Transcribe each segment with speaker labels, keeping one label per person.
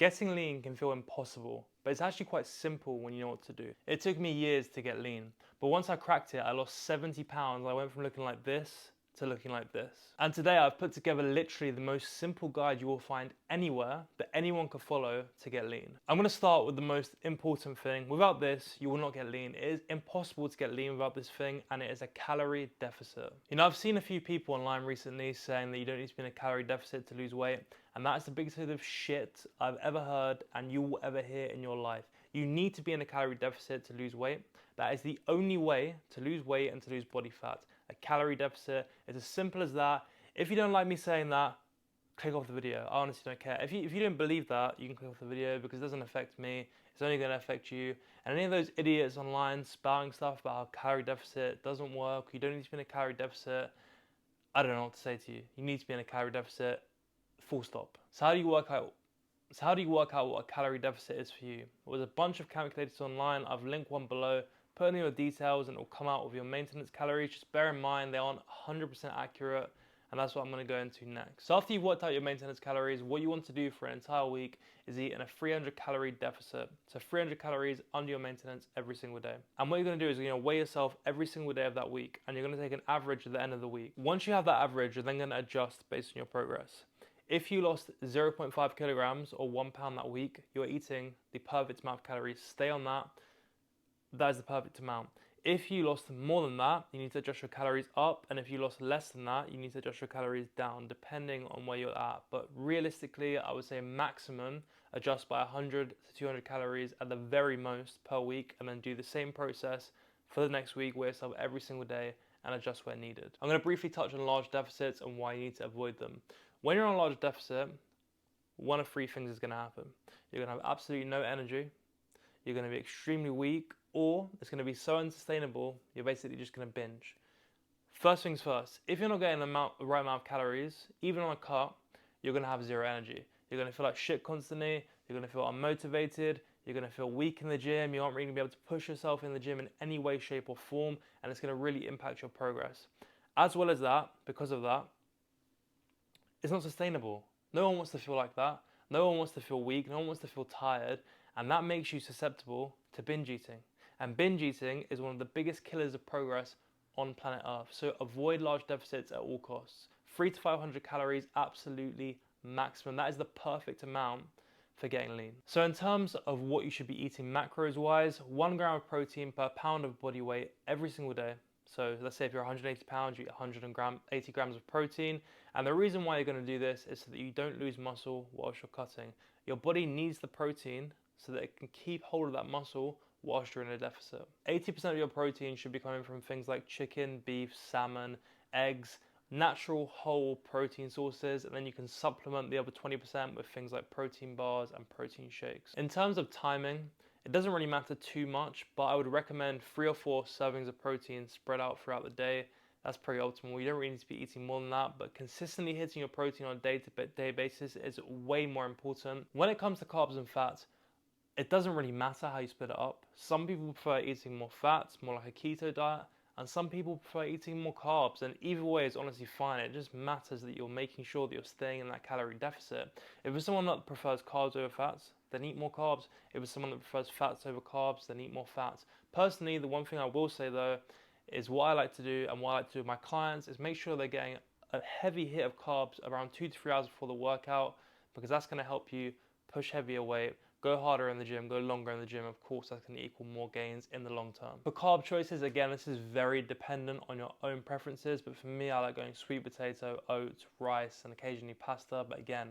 Speaker 1: Getting lean can feel impossible, but it's actually quite simple when you know what to do. It took me years to get lean, but once I cracked it, I lost 70 pounds. I went from looking like this to looking like this. And today I've put together literally the most simple guide you will find anywhere that anyone can follow to get lean. I'm gonna start with the most important thing. Without this, you will not get lean. It is impossible to get lean without this thing, and it is a calorie deficit. You know, I've seen a few people online recently saying that you don't need to be in a calorie deficit to lose weight, and that is the biggest bit of shit I've ever heard and you will ever hear in your life. You need to be in a calorie deficit to lose weight. That is the only way to lose weight and to lose body fat. A calorie deficit is as simple as that. If you don't like me saying that, click off the video. I honestly don't care. If you don't believe that, you can click off the video because it doesn't affect me. It's only going to affect you. And any of those idiots online spouting stuff about how calorie deficit doesn't work, you don't need to be in a calorie deficit, I don't know what to say to you. You need to be in a calorie deficit, full stop. So how do you work out what a calorie deficit is for you? Well, there's a bunch of calculators online. I've linked one below. Put in your details and it will come out with your maintenance calories. Just bear in mind they aren't 100% accurate, and that's what I'm going to go into next. So after you've worked out your maintenance calories, what you want to do for an entire week is eat in a 300 calorie deficit. So 300 calories under your maintenance every single day. And what you're going to do is you're going to weigh yourself every single day of that week, and you're going to take an average at the end of the week. Once you have that average, you're then going to adjust based on your progress. If you lost 0.5 kilograms or 1 pound that week, you're eating the perfect amount of calories. Stay on that. That is the perfect amount. If you lost more than that, you need to adjust your calories up, and if you lost less than that, you need to adjust your calories down, depending on where you're at. But realistically, I would say maximum adjust by 100 to 200 calories at the very most per week, and then do the same process for the next week, weigh yourself every single day and adjust where needed. I'm going to briefly touch on large deficits and why you need to avoid them. When you're on a large deficit, one of three things is going to happen. You're going to have absolutely no energy, you're going to be extremely weak, or it's going to be so unsustainable, you're basically just going to binge. First things first, if you're not getting the right amount of calories, even on a cut, you're going to have zero energy. You're going to feel like shit constantly, you're going to feel unmotivated, you're going to feel weak in the gym, you aren't really going to be able to push yourself in the gym in any way, shape or form, and it's going to really impact your progress. As well as that, because of that, it's not sustainable. No one wants to feel like that. No one wants to feel weak, no one wants to feel tired, and that makes you susceptible to binge eating. And binge eating is one of the biggest killers of progress on planet Earth. So avoid large deficits at all costs. 300 to 500 calories, absolutely maximum. That is the perfect amount for getting lean. So in terms of what you should be eating macros wise, 1 gram of protein per pound of body weight every single day. So let's say if you're 180 pounds, you eat 180 grams of protein. And the reason why you're going to do this is so that you don't lose muscle whilst you're cutting. Your body needs the protein so that it can keep hold of that muscle whilst you're in a deficit. 80% of your protein should be coming from things like chicken, beef, salmon, eggs, natural whole protein sources, and then you can supplement the other 20% with things like protein bars and protein shakes. In terms of timing, it doesn't really matter too much, but I would recommend 3 or 4 servings of protein spread out throughout the day. That's pretty optimal. You don't really need to be eating more than that, but consistently hitting your protein on a day-to-day basis is way more important. When it comes to carbs and fats, it doesn't really matter how you split it up. Some people prefer eating more fats, more like a keto diet, and some people prefer eating more carbs, and either way is honestly fine. It just matters that you're making sure that you're staying in that calorie deficit. If it's someone that prefers carbs over fats, then eat more carbs. If it's someone that prefers fats over carbs, then eat more fats. Personally, the one thing I will say though, is what I like to do and what I like to do with my clients is make sure they're getting a heavy hit of carbs around 2 to 3 hours before the workout, because that's going to help you push heavier weight, go harder in the gym, go longer in the gym. Of course, that's going to equal more gains in the long term. For carb choices, again, this is very dependent on your own preferences, but for me, I like going sweet potato, oats, rice, and occasionally pasta. But again,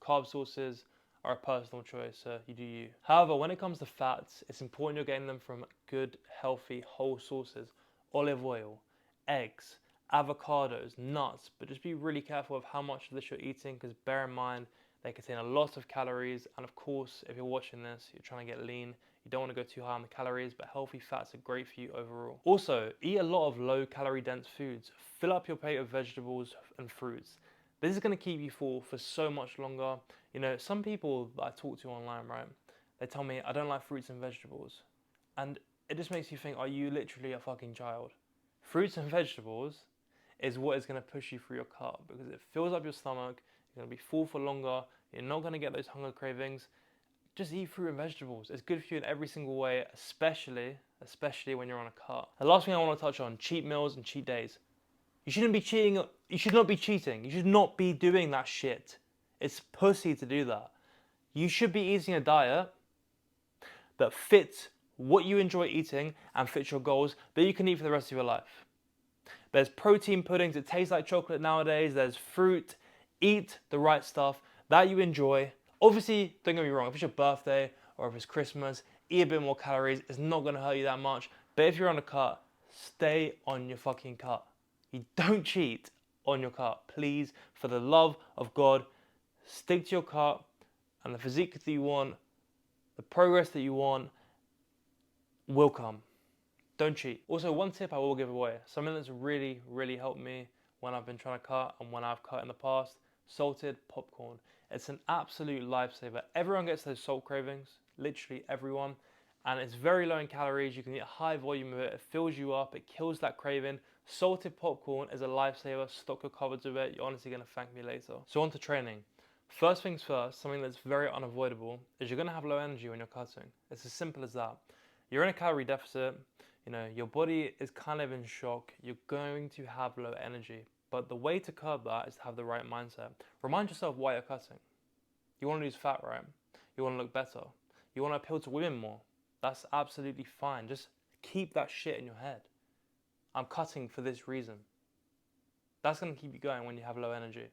Speaker 1: carb sources are a personal choice, so you do you. However, when it comes to fats, it's important you're getting them from good, healthy, whole sources. Olive oil, eggs, avocados, nuts, but just be really careful of how much of this you're eating, because bear in mind, they contain a lot of calories, and of course, if you're watching this, you're trying to get lean, you don't want to go too high on the calories, but healthy fats are great for you overall. Also, eat a lot of low calorie dense foods. Fill up your plate with vegetables and fruits. This is going to keep you full for so much longer. You know, some people that I talk to online, right, they tell me, I don't like fruits and vegetables. And it just makes you think, are you literally a fucking child? Fruits and vegetables is what is going to push you through your cut, because it fills up your stomach, you're going to be full for longer, you're not going to get those hunger cravings, just eat fruit and vegetables. It's good for you in every single way, especially when you're on a cart. The last thing I want to touch on, cheat meals and cheat days. You shouldn't be cheating. You should not be cheating. You should not be doing that shit. It's pussy to do that. You should be eating a diet that fits what you enjoy eating and fits your goals that you can eat for the rest of your life. There's protein puddings that taste like chocolate nowadays. There's fruit. Eat the right stuff that you enjoy. Obviously, don't get me wrong, if it's your birthday or if it's Christmas, eat a bit more calories. It's not going to hurt you that much. But if you're on a cut, stay on your fucking cut. You don't cheat on your cut. Please, for the love of God, stick to your cut and the physique that you want, the progress that you want will come. Don't cheat. Also, one tip I will give away, something that's really, really helped me when I've been trying to cut and when I've cut in the past, salted popcorn. It's an absolute lifesaver. Everyone gets those salt cravings, literally everyone, and it's very low in calories. You can eat a high volume of it. It fills you up. It kills that craving. Salted popcorn is a lifesaver. Stock your cupboards with it. You're honestly going to thank me later. So on to training. First things first, something that's very unavoidable is you're going to have low energy when you're cutting. It's as simple as that. You're in a calorie deficit. You know, your body is kind of in shock. You're going to have low energy. But the way to curb that is to have the right mindset. Remind yourself why you're cutting. You want to lose fat, right? You want to look better. You want to appeal to women more. That's absolutely fine. Just keep that shit in your head. I'm cutting for this reason. That's going to keep you going when you have low energy.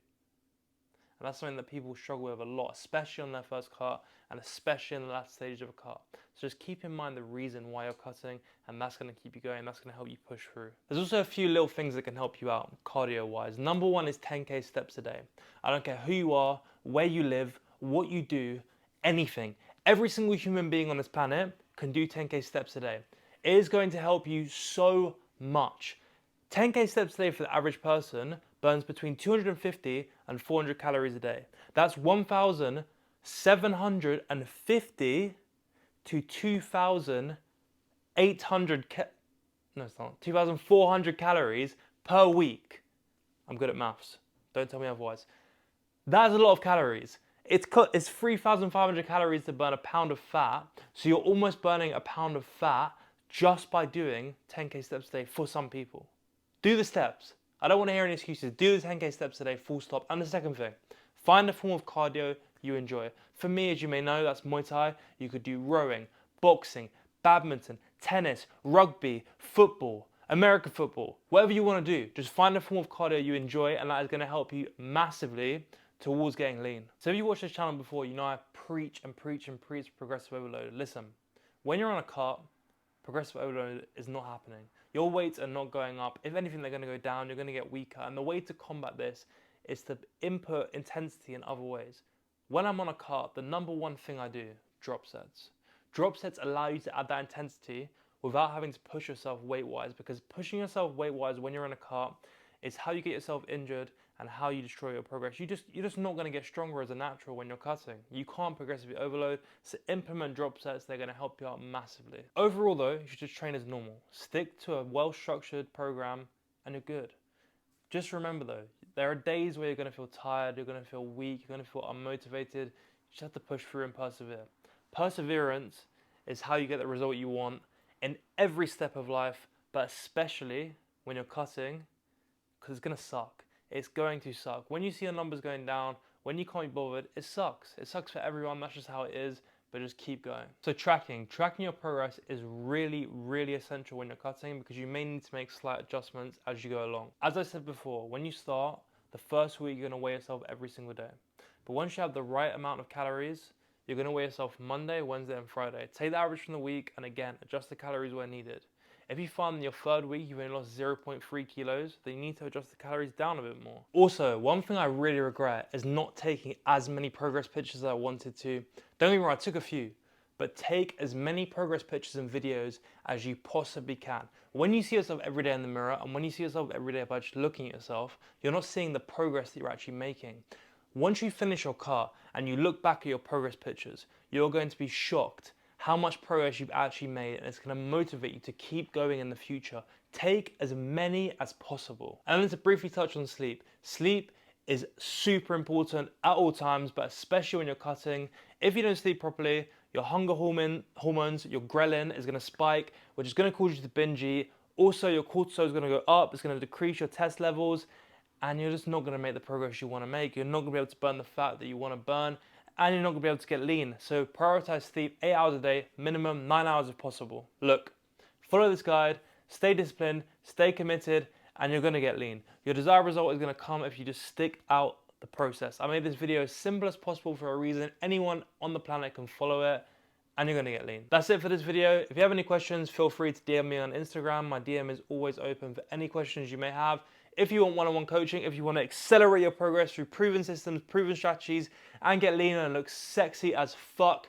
Speaker 1: And that's something that people struggle with a lot, especially on their first cut and especially in the last stage of a cut. So just keep in mind the reason why you're cutting, and that's going to keep you going. That's going to help you push through. There's also a few little things that can help you out cardio-wise. Number one is 10K steps a day. I don't care who you are, where you live, what you do, anything. Every single human being on this planet can do 10K steps a day. It is going to help you so much. 10K steps a day for the average person burns between 250 and 400 calories a day. That's 1,750 to 2,400 calories per week. I'm good at maths. Don't tell me otherwise. That is a lot of calories. It's 3,500 calories to burn a pound of fat. So you're almost burning a pound of fat just by doing 10K steps a day for some people. Do the steps. I don't want to hear any excuses. Do the 10K steps a day, full stop. And the second thing, find a form of cardio you enjoy. For me, as you may know, that's Muay Thai. You could do rowing, boxing, badminton, tennis, rugby, football, American football, whatever you want to do. Just find a form of cardio you enjoy, and that is going to help you massively towards getting lean. So if you watched this channel before, you know I preach progressive overload. Listen, when you're on a cart, progressive overload is not happening. Your weights are not going up. If anything, they're going to go down. You're going to get weaker. And the way to combat this is to input intensity in other ways. When I'm on a cart, the number one thing I do, drop sets. Drop sets allow you to add that intensity without having to push yourself weight-wise, because pushing yourself weight-wise when you're in a cart is how you get yourself injured and how you destroy your progress. You're just not going to get stronger as a natural when you're cutting. You can't progressively overload, so implement drop sets. They're going to help you out massively. Overall though, you should just train as normal. Stick to a well-structured program and you're good. Just remember though, there are days where you're going to feel tired, you're going to feel weak, you're going to feel unmotivated. You just have to push through and persevere. Perseverance is how you get the result you want in every step of life, but especially when you're cutting, because it's going to suck. It's going to suck. When you see your numbers going down, when you can't be bothered, it sucks. It sucks for everyone. That's just how it is, but just keep going. So tracking your progress is really, really essential when you're cutting, because you may need to make slight adjustments as you go along. As I said before, when you start, the first week you're going to weigh yourself every single day. But once you have the right amount of calories, you're going to weigh yourself Monday, Wednesday, and Friday. Take the average from the week, and again, adjust the calories where needed. If you find in your third week you've only lost 0.3 kilos, then you need to adjust the calories down a bit more. Also, one thing I really regret is not taking as many progress pictures as I wanted to. Don't get me wrong, I took a few, but take as many progress pictures and videos as you possibly can. When you see yourself every day in the mirror, and when you see yourself every day by just looking at yourself, you're not seeing the progress that you're actually making. Once you finish your cut and you look back at your progress pictures, you're going to be shocked how much progress you've actually made, and it's going to motivate you to keep going in the future. Take as many as possible. And then to briefly touch on sleep. Sleep is super important at all times, but especially when you're cutting. If you don't sleep properly, your hunger hormones, your ghrelin is going to spike, which is going to cause you to binge eat. Also, your cortisol is going to go up. It's going to decrease your test levels, and you're just not going to make the progress you want to make. You're not going to be able to burn the fat that you want to burn, and you're not going to be able to get lean. So prioritize sleep 8 hours a day, minimum 9 hours if possible. Look, follow this guide, stay disciplined, stay committed, and you're going to get lean. Your desired result is going to come if you just stick out the process. I made this video as simple as possible for a reason. Anyone on the planet can follow it, and you're going to get lean. That's it for this video. If you have any questions, feel free to DM me on Instagram. My DM is always open for any questions you may have. If you want one-on-one coaching, if you want to accelerate your progress through proven systems, proven strategies, and get lean and look sexy as fuck,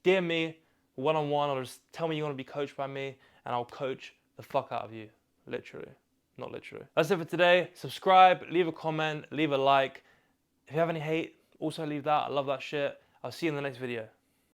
Speaker 1: DM me one-on-one, or just tell me you want to be coached by me, and I'll coach the fuck out of you. Literally. Not literally. That's it for today. Subscribe, leave a comment, leave a like. If you have any hate, also leave that. I love that shit. I'll see you in the next video.